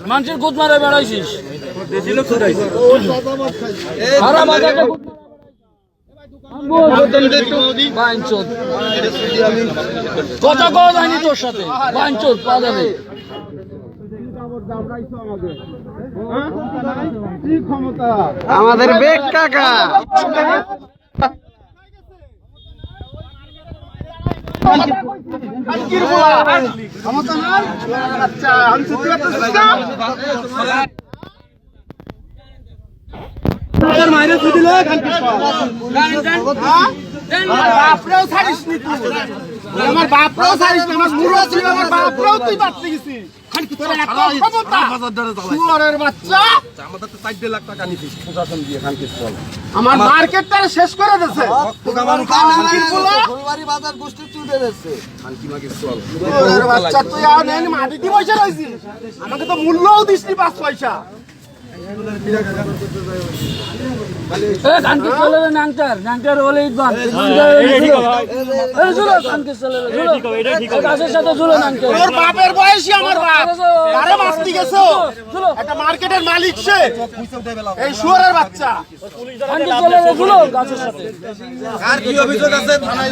মানুষের গুদ মারে বেড়াইছিস কথা কওয়া যায়নি তোর সাথে বাঞ্চোদ পা যাবে আমাদের বেগ কাকা মাইরে দিল বাপরেও ছাড়িস নি তুই আমার বাপরেও ছাড়িস না আমার মুড়ো ছিল আমার বাপরেও তুই বাড়তে গেছিস আমার মার্কেটটা শেষ করে দিচ্ছে আমাকে তো মূল্যও দিস নি 5 পয়সা বাপের বয়সী আমার বাপ একটা মার্কেটের মালিক সে এই শুয়োরের বাচ্চা গাছের সাথে আর কি অভিযোগ আছে থানায়